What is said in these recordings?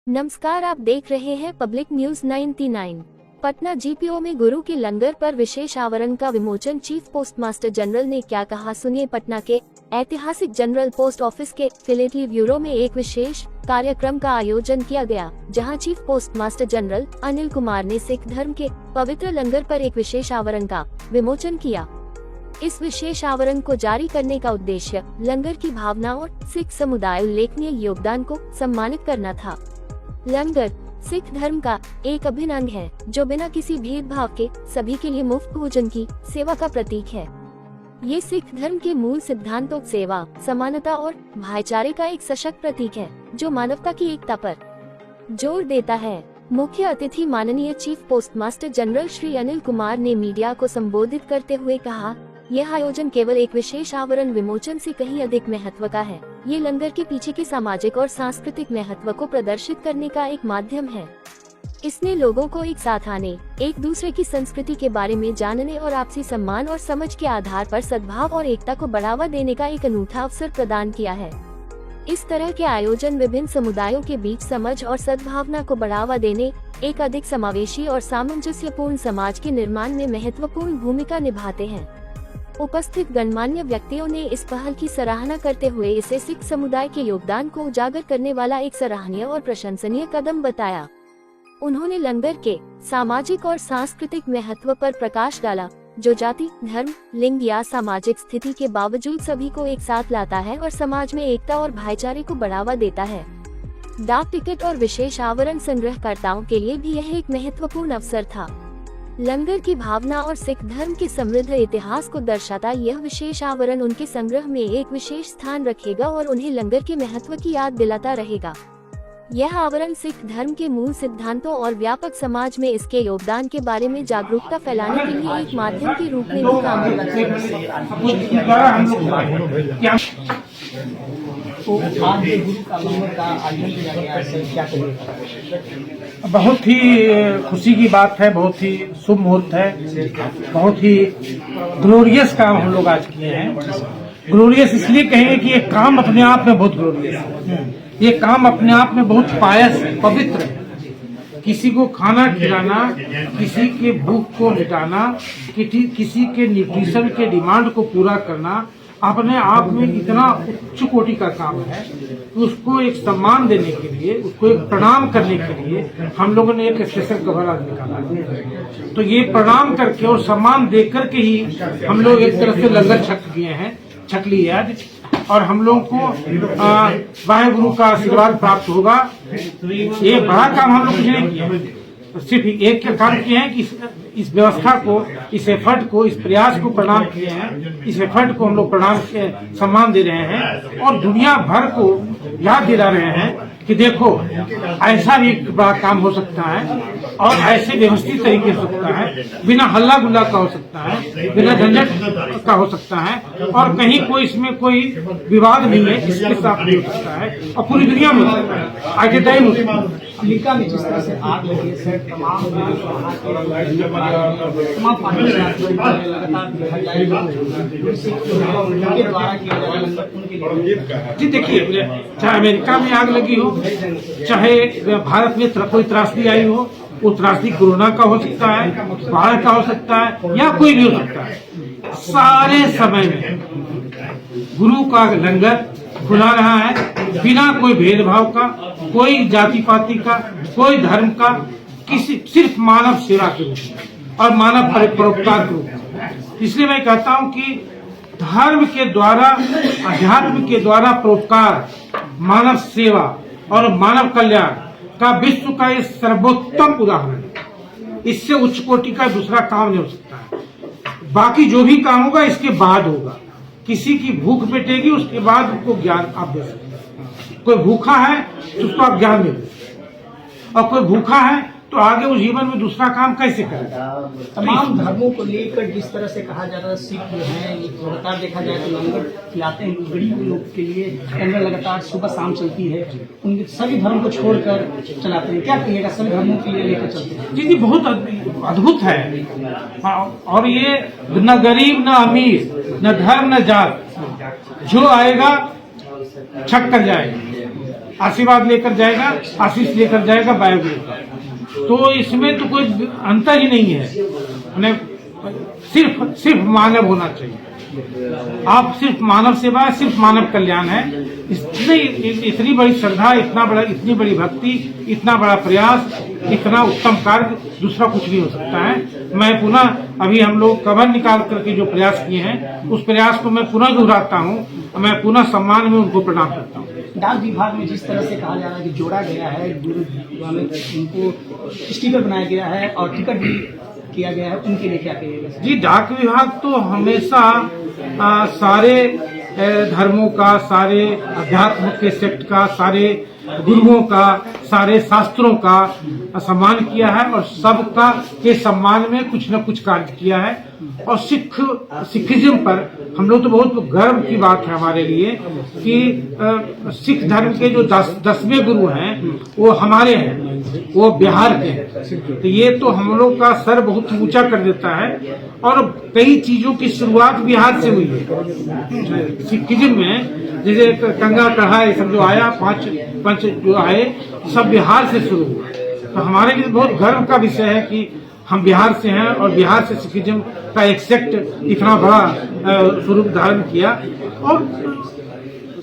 नमस्कार, आप देख रहे हैं पब्लिक न्यूज 99। पटना जीपीओ में गुरु के लंगर पर विशेष आवरण का विमोचन। चीफ पोस्ट मास्टर जनरल ने क्या कहा, सुनिए। पटना के ऐतिहासिक जनरल पोस्ट ऑफिस के फिलेटरी ब्यूरो में एक विशेष कार्यक्रम का आयोजन किया गया, जहां chief post master general Anil Kumar ने सिख धर्म के पवित्र लंगर पर एक विशेष आवरण का विमोचन किया। इस विशेष आवरण को जारी करने का उद्देश्य लंगर की भावना और सिख समुदाय उल्लेखनीय योगदान को सम्मानित करना था। लंगर सिख धर्म का एक अभिन्न अंग है, जो बिना किसी भेदभाव के सभी के लिए मुफ्त भोजन की सेवा का प्रतीक है। ये सिख धर्म के मूल सिद्धांतों सेवा, समानता और भाईचारे का एक सशक्त प्रतीक है, जो मानवता की एकता पर जोर देता है। मुख्य अतिथि माननीय chief post master general Shri Anil Kumar ने मीडिया को संबोधित करते हुए कहा, यह आयोजन केवल एक विशेष आवरण विमोचन से कहीं अधिक महत्व का है। ये लंगर के पीछे के सामाजिक और सांस्कृतिक महत्व को प्रदर्शित करने का एक माध्यम है। इसने लोगों को एक साथ आने, एक दूसरे की संस्कृति के बारे में जानने और आपसी सम्मान और समझ के आधार पर सद्भाव और एकता को बढ़ावा देने का एक अनूठा अवसर प्रदान किया है। इस तरह के आयोजन विभिन्न समुदायों के बीच समझ और सद्भावना को बढ़ावा देने, एक अधिक समावेशी और सामंजस्यपूर्ण समाज के निर्माण में महत्वपूर्ण भूमिका निभाते हैं। उपस्थित गणमान्य व्यक्तियों ने इस पहल की सराहना करते हुए इसे सिख समुदाय के योगदान को उजागर करने वाला एक सराहनीय और प्रशंसनीय कदम बताया। उन्होंने लंगर के सामाजिक और सांस्कृतिक महत्व पर प्रकाश डाला, जो जाति, धर्म, लिंग या सामाजिक स्थिति के बावजूद सभी को एक साथ लाता है और समाज में एकता और भाईचारे को बढ़ावा देता है। डाक टिकट और विशेष आवरण संग्रहकर्ताओं के लिए भी यह एक महत्वपूर्ण अवसर था। लंगर की भावना और सिख धर्म के समृद्ध इतिहास को दर्शाता यह विशेष आवरण उनके संग्रह में एक विशेष स्थान रखेगा और उन्हें लंगर के महत्व की याद दिलाता रहेगा। यह आवरण सिख धर्म के मूल सिद्धांतों और व्यापक समाज में इसके योगदान के बारे में जागरूकता फैलाने के लिए एक माध्यम के रूप में भी काम बहुत ही खुशी की बात है, बहुत ही शुभ मुहूर्त है, बहुत ही ग्लोरियस काम हम लोग आज किए हैं। ग्लोरियस इसलिए कहेंगे कि ये काम अपने आप में बहुत ग्लोरियस है। ये काम अपने आप में बहुत पायस है, पवित्र है। किसी को खाना खिलाना, किसी के भूख को मिटाना, किसी के न्यूट्रिशन के डिमांड को पूरा करना अपने आप में इतना उच्च कोटि का काम है कि उसको एक सम्मान देने के लिए, उसको एक प्रणाम करने के लिए हम लोगों ने एक स्पेशल कवर आज निकाला है। तो ये प्रणाम करके और सम्मान दे करके ही हम लोग एक तरह से लंगर छक लिए आज, और हम लोग को वाहेगुरु का आशीर्वाद प्राप्त होगा। ये बड़ा काम हम लोग कुछ नहीं किया, सिर्फ एक काम किए हैं कि इस व्यवस्था को, इस एफर्ट को, इस प्रयास को प्रणाम किए हैं। इस एफर्ट को हम लोग प्रणाम के सम्मान दे रहे हैं और दुनिया भर को याद दिला रहे हैं कि देखो ऐसा भी बड़ा काम हो सकता है और ऐसे व्यवस्थित तरीके से हो सकता है, बिना हल्ला गुल्ला का हो सकता है, बिना झंझट का हो सकता है, और कहीं कोई इसमें कोई विवाद नहीं है, इसके साथ भी हो सकता है और पूरी दुनिया में हो सकता है। आगे टाइम अमेरिका में जिस तरह से आग लगी है, तमाम जी देखिए, चाहे अमेरिका में आग लगी हो, चाहे भारत में कोई त्रासदी आई हो, वो त्रासदी कोरोना का हो सकता है, बाढ़ का हो सकता है, या कोई भी हो सकता है। सारे समय में गुरु का लंगर खुला रहा है, बिना कोई भेदभाव का, कोई जाति पाति का, कोई धर्म का, किसी सिर्फ मानव सेवा के रूप में और मानव परोपकार के रूप में। इसलिए मैं कहता हूं कि धर्म के द्वारा, अध्यात्म के द्वारा परोपकार, मानव सेवा और मानव कल्याण का विश्व का ये सर्वोत्तम उदाहरण है। इससे उच्च कोटि का दूसरा काम नहीं हो सकता है। बाकी जो भी काम होगा इसके बाद होगा। किसी की भूख मिटेगी, उसके बाद उसको ज्ञान आप दे सकते हैं। कोई भूखा है तो उसको आप ज्ञान दे, और कोई भूखा है तो आगे वो जीवन में दूसरा काम कैसे करेगा। तमाम धर्मों को लेकर जिस तरह से कहा जाता है, सिख जो है लगातार देखा जाए तो लंगर खिलाते हैं गरीब लोग के लिए। लंगर लगातार सुबह शाम चलती है, उनके सभी धर्म को छोड़कर चलाते हैं। क्या कहिएगा, सभी धर्मों के लिए लेकर चलते हैं? जी बहुत अद्भुत है। और ये न गरीब न अमीर, न धर्म न जात, जो आएगा छक कर जाएगा। आशीर्वाद लेकर जाएगा, आशीष लेकर जाएगा वाहेगुरु का। तो इसमें तो कोई अंतर ही नहीं है, उन्हें सिर्फ मानव होना चाहिए। आप सिर्फ मानव सेवा, सिर्फ मानव कल्याण है। इतनी बड़ी श्रद्धा, इतनी बड़ी भक्ति, इतना बड़ा प्रयास, इतना उत्तम कार्य दूसरा कुछ नहीं हो सकता है। मैं पुनः अभी हम लोग कवर निकाल करके जो प्रयास किए हैं, उस प्रयास को मैं पुनः दोहराता हूँ। मैं पुनः सम्मान में उनको प्रणाम करता हूँ। डाक विभाग में जिस तरह से कहा जा रहा है कि जोड़ा गया है, गुरुद्वारा में उनको स्टिकर बनाया गया है और टिकट भी किया गया है, उनके लिए क्या कहिएगा? जी, डाक विभाग तो हमेशा सारे धर्मों का, सारे अध्यात्म के सेक्ट का, सारे गुरुओं का, सारे शास्त्रों का सम्मान किया है और सबका के सम्मान में कुछ न कुछ कार्य किया है। और सिखिज्म पर हम लोग तो बहुत गर्व की बात है हमारे लिए कि सिख धर्म के जो 10वें गुरु हैं वो हमारे हैं, वो बिहार के हैं। तो ये तो हम लोग का सर बहुत ऊंचा कर देता है। और कई चीजों की शुरुआत बिहार से हुई है सिखिज्म में। जैसे गंगा कढ़ा ये सब जो आया, पंच जो आए, सब बिहार से शुरू हुआ। तो हमारे लिए बहुत गर्व का विषय है कि हम बिहार से हैं और बिहार से सिखिज्म का एक सेक्ट इतना बड़ा स्वरूप धारण किया। और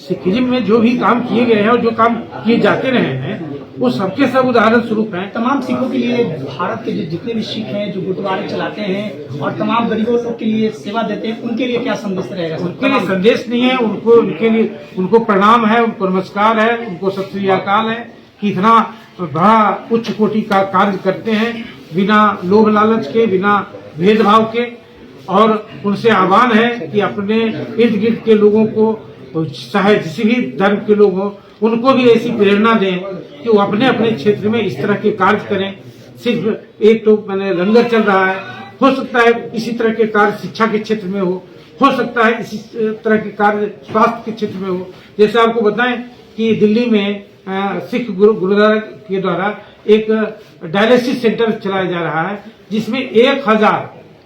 सिखिज्म में जो भी काम किए गए हैं और जो काम किए जाते रहे हैं, वो सबके सब उदाहरण स्वरूप हैं। तमाम सिखों के लिए, भारत के जितने भी सिख हैं जो गुरुद्वारे चलाते हैं और तमाम गरीबों लोग के लिए सेवा देते हैं, उनके लिए क्या संदेश रहेगा? उनके लिए संदेश नहीं है, उनको प्रणाम है, उनको नमस्कार है, उनको सत श्री अकाल है कि इतना बड़ा उच्च कोटि का कार्य करते हैं बिना लोभ लालच के, बिना भेदभाव के। और उनसे आह्वान है कि अपने इर्द गिर्द के लोगों को, चाहे किसी भी धर्म के लोग हों, उनको भी ऐसी प्रेरणा दें कि वो अपने अपने क्षेत्र में इस तरह के कार्य करें। सिर्फ एक तो मैंने लंगर चल रहा है, हो सकता है इसी तरह के कार्य शिक्षा के क्षेत्र में हो सकता है इसी तरह के कार्य स्वास्थ्य के क्षेत्र में हो। जैसे आपको बताएं कि दिल्ली में सिख गुरुद्वारा के द्वारा एक डायलिसिस सेंटर चलाया जा रहा है, जिसमें 1000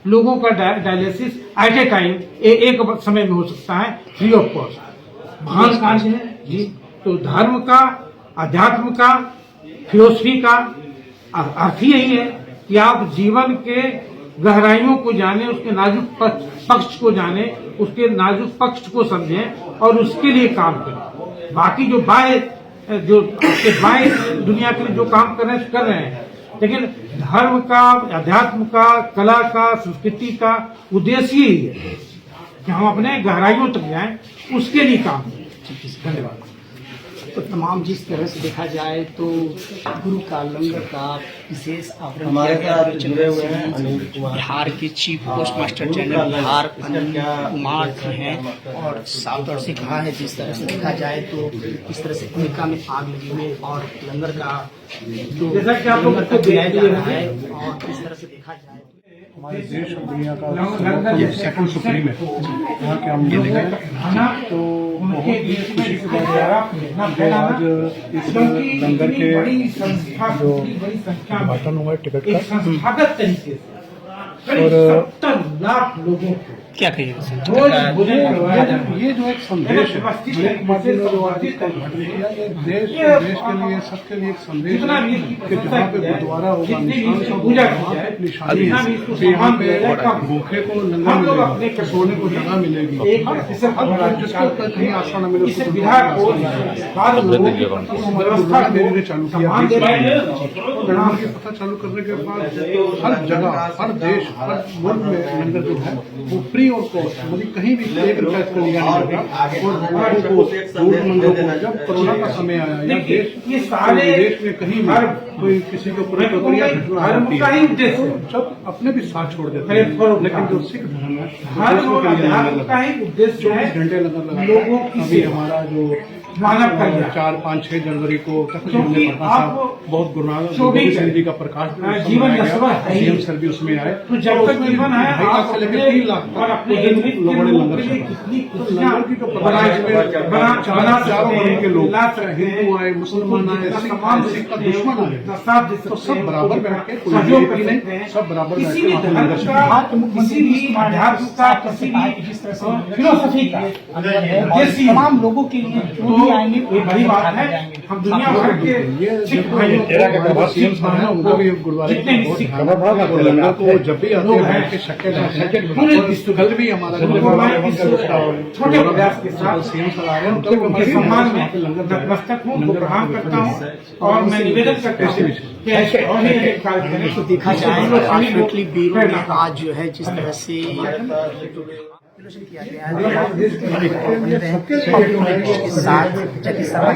लोगों का डायलिसिस एट ए टाइम एक समय में हो सकता है, फ्री ऑफ कॉस्ट। महान कार्य है जी। तो धर्म का, अध्यात्म का, फिलोसफी का अर्थ ही यही है कि आप जीवन के गहराइयों को जाने, उसके नाजुक पक्ष को जाने, उसके नाजुक पक्ष को समझें और उसके लिए काम करें। बाकी जो बाह्य दुनिया के लिए जो काम कर रहे हैं, लेकिन धर्म का, अध्यात्म का, कला का, संस्कृति का उद्देश्य ही है कि हम अपने गहराइयों तक जाएं, उसके लिए काम करें। धन्यवाद। तो तमाम जिस तरह से देखा जाए तो गुरु का लंगर का विशेष आवरण हमारे साथ जुड़े हुए हैं अनिल कुमार, बिहार के chief postmaster general Bihar Anil Kumar हैं। और साफ तौर से कहा है, जिस तरह से देखा जाए तो इस तरह से अमेरिका में आग लगी हुई और लंगर का जैसा कि आप लोग को दिलाया जा रहा है। और इस तरह से देखा जाए हमारे देश और दुनिया का सेकंड सुप्रीम है, यहाँ के हम लोग हैं। तो बहुत ही खुशी की बात है जो आज इस लंगर के जो उद्घाटन हुआ है टिकट का, और 70 लाख लोगों को क्या कहिएगा? ये जो एक संदेश है, अनिल कुमार जी ने जो आज इसका उद्घाटन किया, ये देश के लिए, सबके लिए एक संदेश है कि जहाँ पे गुरुद्वारा होगा, निशानी है कि यहाँ पे भूखे को लंगर मिलेगा, सोने को जगह मिलेगी। जिसको कहीं आशा न मिले उन्होंने चालू किया। लंगर की प्रथा चालू करने के बाद हर जगह, हर देश, हर मुल्क में लंगर जो है वो फ्री और कॉस्ट, मतलब कहीं भी 1 रुपया इसका लिया नहीं जाता। और लोगों को जब कोरोना का समय आया या देश में कहीं भी कोई किसी को प्रक्रिया घटना होती है, जब अपने भी साथ छोड़ देते हैं। लेकिन जो सिख धर्म है, 24 घंटे लंगर लगा। अभी हमारा जो 4, 5, 6 जनवरी को तख्त साहब बहुत गुरु नानक जो भी सिंह जी का प्रकाश जीवन नस्वा है। सीएम सर भी उसमें आए। तो जब तक जीवन है, 2.5 लाख से लेकर 3 लाख और अपने हिंदू लोगों ने लंगर के लिए छका। कितनी तो खुशियां लंगर की तो बना चारों सकते वर्ग हैं, के लोग, ला सकते हैं। हिंदू आए, मुसलमान आए, सिख आए, सिख का दुश्मन आए, साथ दे तो सकते हैं, सब बराबर बैठ के, कोई सहयोग एक ही कर नहीं, सकते हैं। सब बराबर बैठ किसी के भी वहाँ पे धर्म लंगर का, छका। किसी भी अध्यात्म का, किसी भी जिस तरह से फिलोसफी का जैसी तमाम लोगों के लिए जो भी आएंगे ये बड़ी बात है। हम दुनिया भर के सिख भाइयों को, सीएम साहब है उनका भी गुरुद्वारे जितने भी बहुत सिख ध्यान रखते हैं। और लंगर को वो जब भी आते लोग हैं हैं, बैठ के शक्के जाते हैं। पूरे और कल भी हमारा छोटे प्रयास के साथ सीएम सर आ रहे हैं, कल भी उनके हमारे सम्मान में वहाँ पे लंगर नतमस्तक हूँ, उनको प्रणाम करता हूँ और मैं निवेदन करता हूँ कि ऐसे और ही एक कार्य करें। तो देखा जाए अल्टीमेटली बीरों ने आज जो है जिस तरह से किया गया है के साथ